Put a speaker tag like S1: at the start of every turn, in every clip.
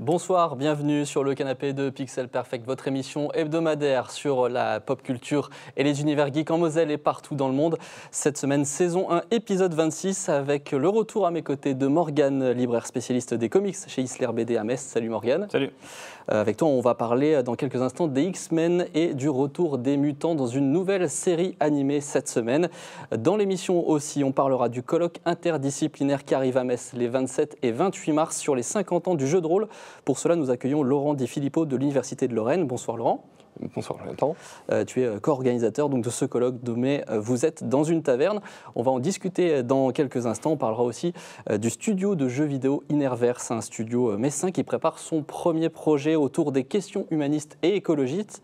S1: Bonsoir, bienvenue sur le canapé de Pixel Perfect, votre émission hebdomadaire sur la pop culture et les univers geeks en Moselle et partout dans le monde. Cette semaine, saison 1, épisode 26, avec le retour à mes côtés de Morgane, libraire spécialiste des comics chez Isler BD à Metz. Salut Morgane.
S2: Salut.
S1: Avec toi, on va parler dans quelques instants des X-Men et du retour des mutants dans une nouvelle série animée cette semaine. Dans l'émission aussi, on parlera du colloque interdisciplinaire qui arrive à Metz les 27 et 28 mars sur les 50 ans du jeu de rôle. Pour cela, nous accueillons Laurent Di Filippo de l'Université de Lorraine. Bonsoir Laurent.
S3: Bonsoir Jonathan.
S1: Tu es co-organisateur donc, de ce colloque nommé Vous êtes dans une taverne. On va en discuter dans quelques instants. On parlera aussi du studio de jeux vidéo Innerverse, un studio messin qui prépare son premier projet autour des questions humanistes et écologiques.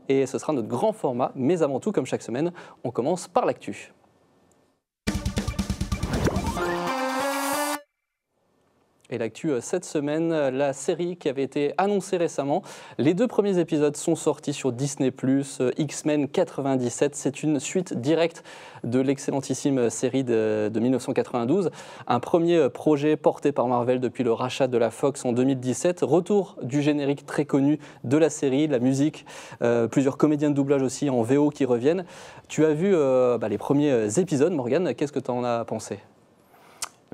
S1: Et ce sera notre grand format. Mais avant tout, comme chaque semaine, on commence par l'actu. Et l'actu cette semaine, la série qui avait été annoncée récemment. Les 2 premiers épisodes sont sortis sur Disney+, X-Men 97. C'est une suite directe de l'excellentissime série de 1992. Un premier projet porté par Marvel depuis le rachat de la Fox en 2017. Retour du générique très connu de la série, la musique, plusieurs comédiens de doublage aussi en VO qui reviennent. Tu as vu les premiers épisodes, Morgane. Qu'est-ce que tu en as pensé ?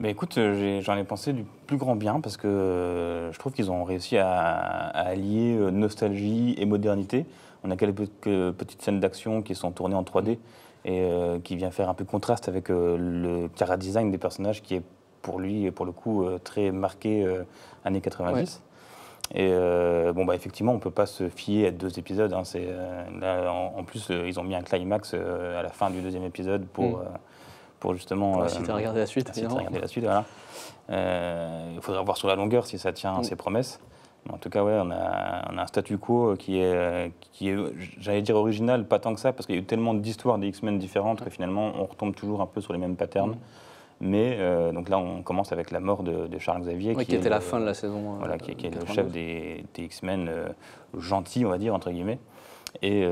S2: Écoute, j'en ai pensé du plus grand bien parce que je trouve qu'ils ont réussi à allier nostalgie et modernité. On a quelques petites scènes d'action qui sont tournées en 3D et qui vient faire un peu contraste avec le chara-design des personnages qui est pour lui et pour le coup très marqué années 90. Ouais. Et effectivement, on ne peut pas se fier à 2 épisodes. Hein. Là, en plus, ils ont mis un climax à la fin du 2e épisode pour justement
S1: inciter à regarder la suite.
S2: Voilà. Il faudra voir sur la longueur si ça tient ses promesses. Mais en tout cas, ouais, on a un statu quo qui est, j'allais dire original, pas tant que ça, parce qu'il y a eu tellement d'histoires des X-Men différentes que finalement, on retombe toujours un peu sur les mêmes patterns. Mais donc là, on commence avec la mort de Charles Xavier.
S1: Qui était la fin de la saison.
S2: Voilà, qui est le chef des X-Men gentils, on va dire, entre guillemets. Et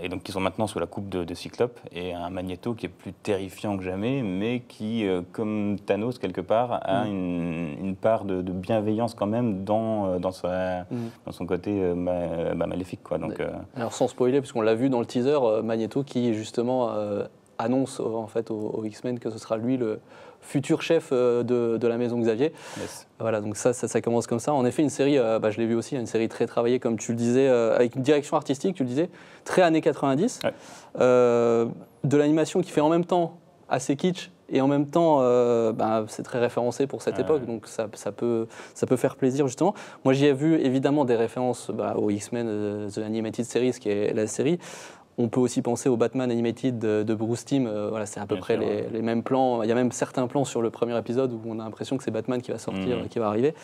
S2: donc qui sont maintenant sous la coupe de Cyclope et un Magneto qui est plus terrifiant que jamais, mais qui, comme Thanos quelque part, a une part de bienveillance quand même dans son côté maléfique, quoi. Donc,
S1: alors sans spoiler, puisqu'on l'a vu dans le teaser, Magneto qui justement annonce en fait aux X-Men que ce sera lui le futur chef de la maison Xavier.
S2: Yes.
S1: Voilà, donc ça commence comme ça. En effet, une série, je l'ai vu aussi, une série très travaillée, comme tu le disais, avec une direction artistique, tu le disais, très années 90. Ouais. De l'animation qui fait en même temps assez kitsch et en même temps, c'est très référencé pour cette époque, donc ça peut faire plaisir justement. Moi, j'y ai vu évidemment des références aux X-Men, The Animated Series, qui est la série. On peut aussi penser au Batman Animated de Bruce Timm. Voilà, c'est à peu près les mêmes plans. Il y a même certains plans sur le premier épisode où on a l'impression que c'est Batman qui va sortir, qui va arriver.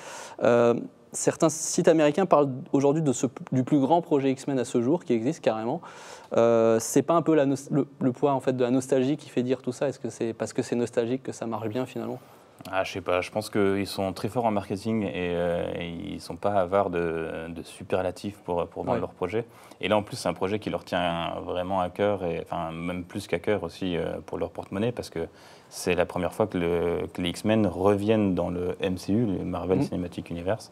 S1: Certains sites américains parlent aujourd'hui du plus grand projet X-Men à ce jour, qui existe carrément. C'est pas un peu le poids en fait, de la nostalgie qui fait dire tout ça ? Est-ce que c'est parce que c'est nostalgique que ça marche bien finalement ?
S2: Je sais pas, je pense qu'ils sont très forts en marketing et ils ne sont pas avares de superlatifs pour vendre leur projet. Et là, en plus, c'est un projet qui leur tient vraiment à cœur, et enfin, même plus qu'à cœur aussi pour leur porte-monnaie, parce que c'est la première fois que les X-Men reviennent dans le MCU, le Marvel Cinematic Universe,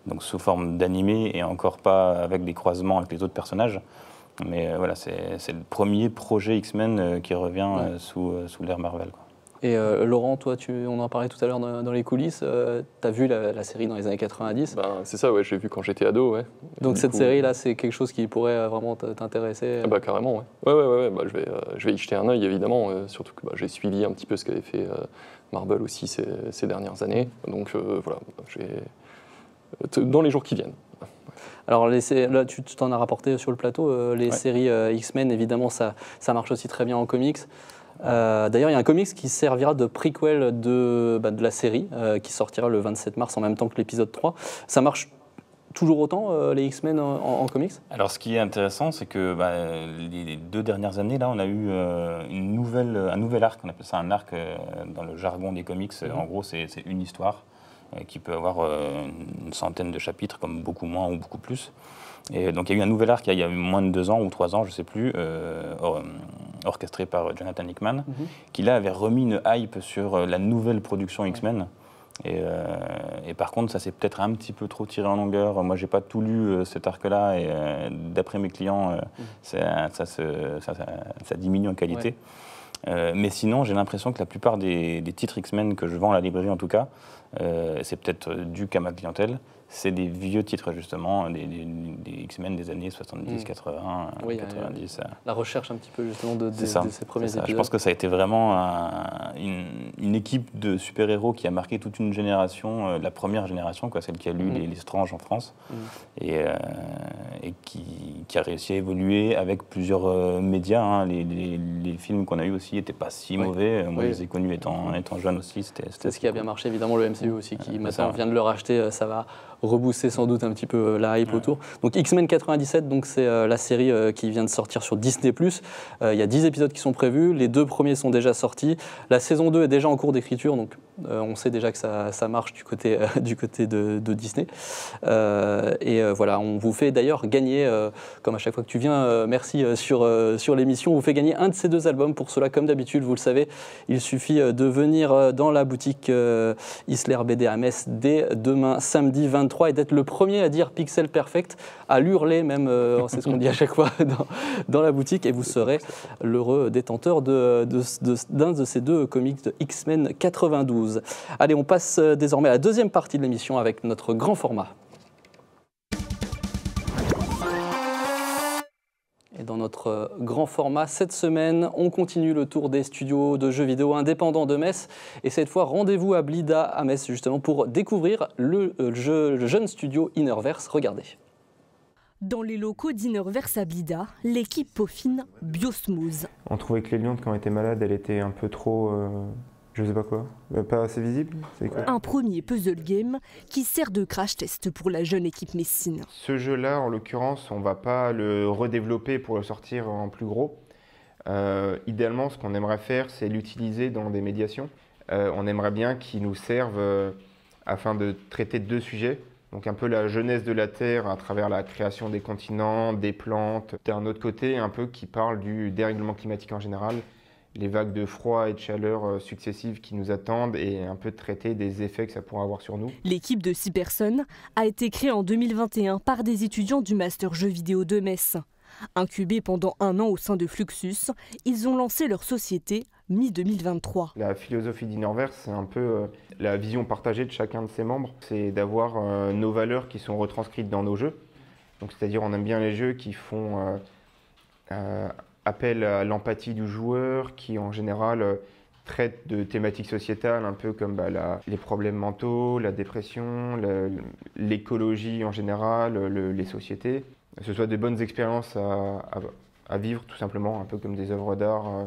S2: donc sous forme d'animé et encore pas avec des croisements avec les autres personnages. Mais voilà, c'est le premier projet X-Men qui revient sous l'ère Marvel, quoi.
S1: Et Laurent, toi, on en parlait tout à l'heure dans les coulisses, tu as vu la série dans les années 90 ?
S3: C'est ça, ouais, je l'ai vu quand j'étais ado, ouais.
S1: Donc cette série-là, c'est quelque chose qui pourrait vraiment t'intéresser ?
S3: Carrément, ouais. Ouais, je vais y jeter un œil, évidemment, surtout que j'ai suivi un petit peu ce qu'avait fait Marvel aussi ces dernières années. Donc voilà, dans les jours qui viennent.
S1: Alors là, tu t'en as rapporté sur le plateau, les séries X-Men, évidemment, ça marche aussi très bien en comics. D'ailleurs, il y a un comics qui servira de prequel de la série, qui sortira le 27 mars en même temps que l'épisode 3. Ça marche toujours autant, les X-Men en comics ?
S2: Alors, ce qui est intéressant, c'est que les 2 dernières années, là, on a eu un nouvel arc. On appelle ça un arc dans le jargon des comics. En gros, c'est une histoire qui peut avoir une centaine de chapitres, comme beaucoup moins ou beaucoup plus. Et donc il y a eu un nouvel arc il y a moins de 2 ans ou 3 ans, je ne sais plus, orchestré par Jonathan Hickman, qui là avait remis une hype sur la nouvelle production X-Men. Et par contre, ça s'est peut-être un petit peu trop tiré en longueur. Moi, j'ai pas tout lu cet arc-là, et d'après mes clients, ça diminue en qualité. Ouais. Mais sinon, j'ai l'impression que la plupart des titres X-Men que je vends à la librairie, en tout cas, c'est peut-être dû qu'à ma clientèle, c'est des vieux titres, justement, des X-Men des années 70, 80, 90.
S1: La recherche un petit peu, justement, de ces premiers épisodes.
S2: Je pense que ça a été vraiment une équipe de super-héros qui a marqué toute une génération, la première génération, quoi, celle qui a lu les Strange en France, et qui a réussi à évoluer avec plusieurs médias. Hein. Les films qu'on a eus aussi n'étaient pas si mauvais. Moi, je les ai connus étant jeune aussi.
S1: C'est ce qui a bien marché, évidemment, le MCU aussi, qui maintenant vient de le racheter. Ça va rebooster sans doute un petit peu la hype autour. Donc X-Men 97, donc c'est la série qui vient de sortir sur Disney+. Il y a 10 épisodes qui sont prévus, les 2 premiers sont déjà sortis. La saison 2 est déjà en cours d'écriture, donc on sait déjà que ça marche du côté de Disney. Voilà, on vous fait d'ailleurs gagner, comme à chaque fois que tu viens, merci sur l'émission, on vous fait gagner un de ces 2 albums. Pour cela, comme d'habitude, vous le savez, il suffit de venir dans la boutique Isler BD à Metz dès demain, samedi 23, et d'être le premier à dire Pixel Perfect, à l'hurler même, c'est ce qu'on dit à chaque fois dans la boutique, et vous serez l'heureux détenteur d'un de ces 2 comics de X-Men 92. Allez, on passe désormais à la deuxième partie de l'émission avec notre grand format. Et dans notre grand format, cette semaine, on continue le tour des studios de jeux vidéo indépendants de Metz. Et cette fois, rendez-vous à Blida, à Metz, justement, pour découvrir le jeune studio Innerverse. Regardez.
S4: Dans les locaux d'Innerverse à Blida, l'équipe peaufine Biosmooth.
S5: On trouvait que l'Eliante, quand elle était malade, elle était un peu trop... je sais pas quoi, pas assez visible.
S4: Un premier puzzle game qui sert de crash test pour la jeune équipe messine.
S5: Ce jeu-là, en l'occurrence, on va pas le redévelopper pour le sortir en plus gros. Idéalement, ce qu'on aimerait faire, c'est l'utiliser dans des médiations. On aimerait bien qu'il nous serve afin de traiter 2 sujets. Donc un peu la jeunesse de la Terre à travers la création des continents, des plantes. D'un autre côté, un peu qui parle du dérèglement climatique en général, les vagues de froid et de chaleur successives qui nous attendent, et un peu de traiter des effets que ça pourra avoir sur nous.
S4: L'équipe de 6 personnes a été créée en 2021 par des étudiants du Master Jeux vidéo de Metz. Incubés pendant 1 an au sein de Fluxus, ils ont lancé leur société mi-2023.
S5: La philosophie d'Innerverse, c'est un peu la vision partagée de chacun de ses membres. C'est d'avoir nos valeurs qui sont retranscrites dans nos jeux. Donc, c'est-à-dire, on aime bien les jeux qui font appel à l'empathie du joueur, qui en général traitent de thématiques sociétales, un peu comme les problèmes mentaux, la dépression, l'écologie en général, les sociétés. Que ce soit des bonnes expériences à vivre, tout simplement, un peu comme des œuvres d'art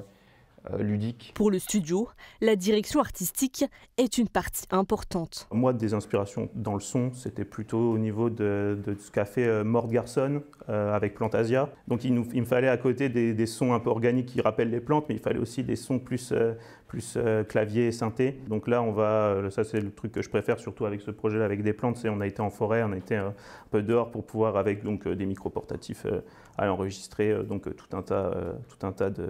S5: ludiques.
S4: Pour le studio, la direction artistique est une partie importante.
S6: Moi, des inspirations dans le son, c'était plutôt au niveau de ce qu'a fait Mort Garson avec Plantasia. Donc il me fallait à côté des sons un peu organiques qui rappellent les plantes, mais il fallait aussi des sons plus clavier et synthé. Donc là, ça c'est le truc que je préfère, surtout avec ce projet-là avec des plantes, c'est on a été en forêt, on a été un peu dehors pour pouvoir, avec donc, des micros portatifs, aller enregistrer tout un tas de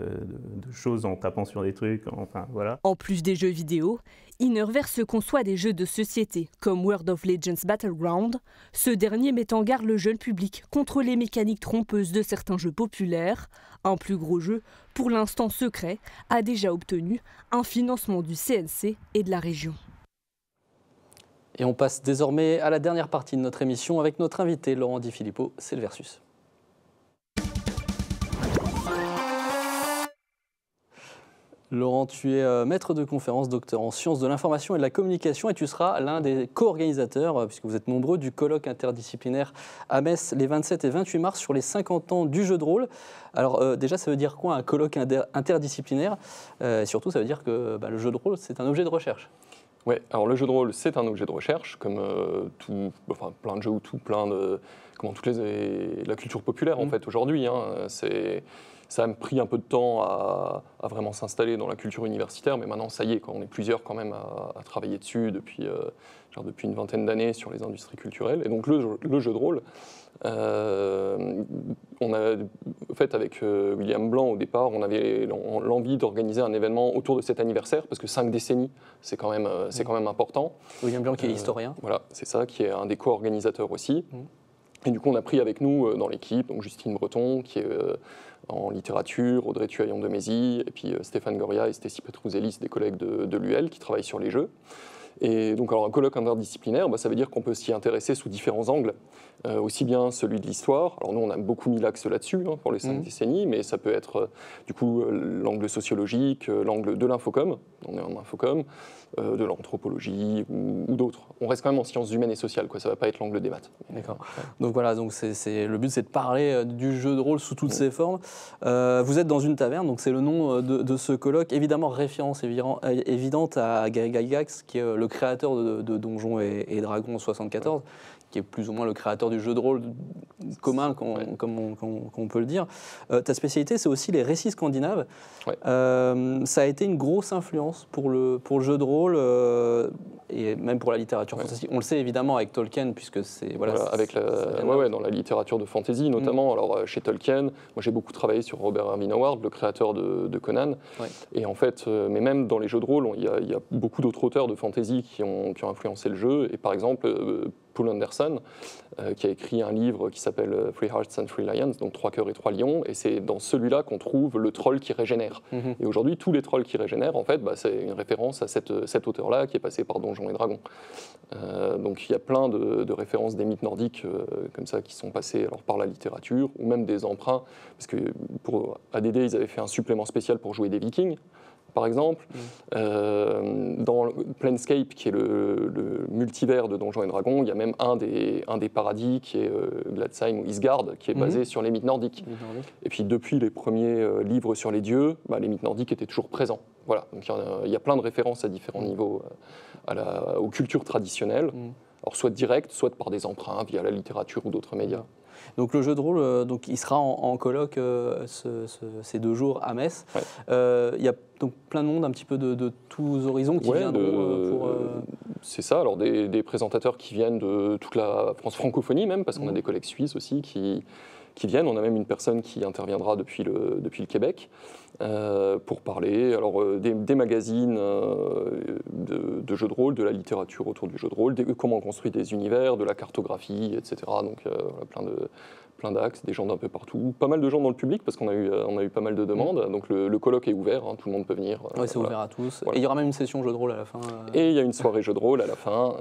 S6: choses en tapant sur des trucs, enfin voilà.
S4: En plus des jeux vidéo, Innerverse conçoit des jeux de société comme World of Legends Battleground. Ce dernier met en garde le jeune public contre les mécaniques trompeuses de certains jeux populaires. Un plus gros jeu, pour l'instant secret, a déjà obtenu un financement du CNC et de la région.
S1: Et on passe désormais à la dernière partie de notre émission avec notre invité Laurent Di Filippo, c'est le Versus. Laurent, tu es maître de conférence, docteur en sciences de l'information et de la communication, et tu seras l'un des co-organisateurs, puisque vous êtes nombreux, du colloque interdisciplinaire à Metz les 27 et 28 mars sur les 50 ans du jeu de rôle. Alors déjà, ça veut dire quoi un colloque interdisciplinaire? Et surtout, ça veut dire que le jeu de rôle, c'est un objet de recherche.
S3: Oui, alors le jeu de rôle, c'est un objet de recherche, comme plein de jeux ou toute la culture populaire en fait aujourd'hui. Hein, Ça a pris un peu de temps à vraiment s'installer dans la culture universitaire, mais maintenant, ça y est, on est plusieurs quand même à travailler dessus depuis une vingtaine d'années sur les industries culturelles. Et donc le jeu de rôle, on a, en fait, avec William Blanc, au départ, on avait l'envie d'organiser un événement autour de cet anniversaire, parce que 5 décennies, c'est quand même important.
S1: William Blanc qui est historien.
S3: Voilà, c'est ça, qui est un des co-organisateurs aussi. Et du coup, on a pris avec nous dans l'équipe donc Justine Breton, qui est en littérature, Audrey Tuaillon de Mézy, et puis Stéphane Goria et Stécie Petrouzélis, des collègues de l'UL, qui travaillent sur les jeux. Et donc, alors, un colloque interdisciplinaire, ça veut dire qu'on peut s'y intéresser sous différents angles, aussi bien celui de l'histoire. Alors nous, on a beaucoup mis l'axe là-dessus pour les 5 décennies, mais ça peut être du coup l'angle sociologique, l'angle de l'infocom, on est en infocom, de l'anthropologie ou d'autres. On reste quand même en sciences humaines et sociales, ça ne va pas être l'angle des maths.
S1: D'accord. Donc voilà, donc le but c'est de parler du jeu de rôle sous toutes ses formes. Vous êtes dans une taverne, donc c'est le nom de ce colloque. Évidemment, référence évidente à Gary Gygax, qui est le créateur de Donjons et Dragons en 74, qui est plus ou moins le créateur du jeu de rôle commun, comme on peut le dire. Ta spécialité, c'est aussi les récits scandinaves.
S3: Ouais.
S1: Ça a été une grosse influence pour le jeu de rôle et même pour la littérature fantasy. On le sait évidemment avec Tolkien, puisque c'est...
S3: dans la littérature de fantasy notamment. Alors chez Tolkien, moi j'ai beaucoup travaillé sur Robert Irvin Howard, le créateur de Conan. Ouais. Et en fait, mais même dans les jeux de rôle, il y a beaucoup d'autres auteurs de fantasy qui ont influencé le jeu. Et par exemple... Poul Anderson, qui a écrit un livre qui s'appelle Three Hearts and Three Lions, donc 3 cœurs et 3 lions, et c'est dans celui-là qu'on trouve le troll qui régénère. Et aujourd'hui, tous les trolls qui régénèrent, en fait, c'est une référence à cet auteur-là qui est passé par Donjons et Dragons. Donc il y a plein de références des mythes nordiques comme ça qui sont passées par la littérature, ou même des emprunts, parce que pour ADD, ils avaient fait un supplément spécial pour jouer des vikings, par exemple. Dans Planescape, qui est le multivers de Donjons et Dragons, il y a même un des paradis qui est Gladsheim ou Isgard, qui est basé sur les mythes nordiques. Et puis depuis les premiers livres sur les dieux, les mythes nordiques étaient toujours présents. Voilà, donc il y a plein de références à différents niveaux aux cultures traditionnelles, alors soit directes, soit par des emprunts via la littérature ou d'autres médias.
S1: Donc le jeu de rôle, il sera en colloque ces 2 jours à Metz. Il y a donc plein de monde, un petit peu de tous horizons qui viendront
S3: C'est ça, alors des présentateurs qui viennent de toute la France francophonie même, parce qu'on a des collègues suisses aussi qui viennent. On a même une personne qui interviendra depuis le Québec pour parler des magazines de jeux de rôle, de la littérature autour du jeu de rôle, comment on construit des univers, de la cartographie, etc. Donc plein d'axes, des gens d'un peu partout, pas mal de gens dans le public parce qu'on a eu pas mal de demandes. Donc le colloque est ouvert, tout le monde peut venir.
S1: Oui, c'est ouvert à tous. Voilà. Et il y aura même une session jeu de rôle à la fin.
S3: Et il y a une soirée jeu de rôle à la fin,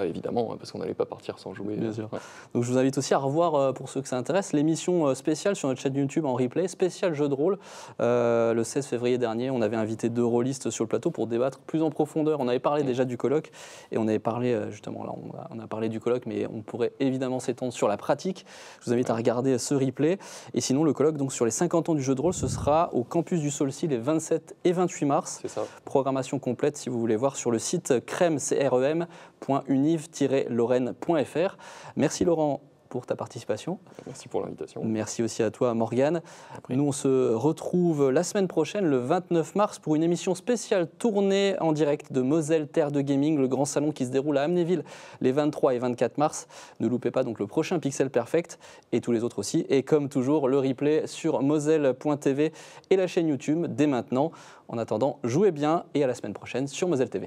S3: évidemment, parce qu'on n'allait pas partir sans jouer.
S1: Bien sûr. Donc je vous invite aussi à revoir, pour ceux que ça intéresse, l'émission spéciale sur notre chaîne YouTube en replay, spécial jeu de rôle. Le 16 février dernier, on avait invité 2 rôlistes sur le plateau pour débattre plus en profondeur. On avait parlé déjà du colloque et on avait parlé justement, là on a parlé du colloque, mais on pourrait évidemment s'étendre sur la pratique. Je vous invite à regarder ce replay. Et sinon, le colloque donc, sur les 50 ans du jeu de rôle, ce sera au campus du Saulcy les 27 et 28 mars.
S3: C'est ça.
S1: Programmation complète si vous voulez voir sur le site crem.univ-lorraine.fr. Merci Laurent pour ta participation.
S3: Merci pour l'invitation.
S1: Merci aussi à toi Morgane. Nous on se retrouve la semaine prochaine, le 29 mars, pour une émission spéciale tournée en direct de Moselle Terre de Gaming, le grand salon qui se déroule à Amnéville les 23 et 24 mars. Ne loupez pas donc le prochain Pixel Perfect et tous les autres aussi. Et comme toujours, le replay sur moselle.tv et la chaîne YouTube dès maintenant. En attendant, jouez bien et à la semaine prochaine sur Moselle TV.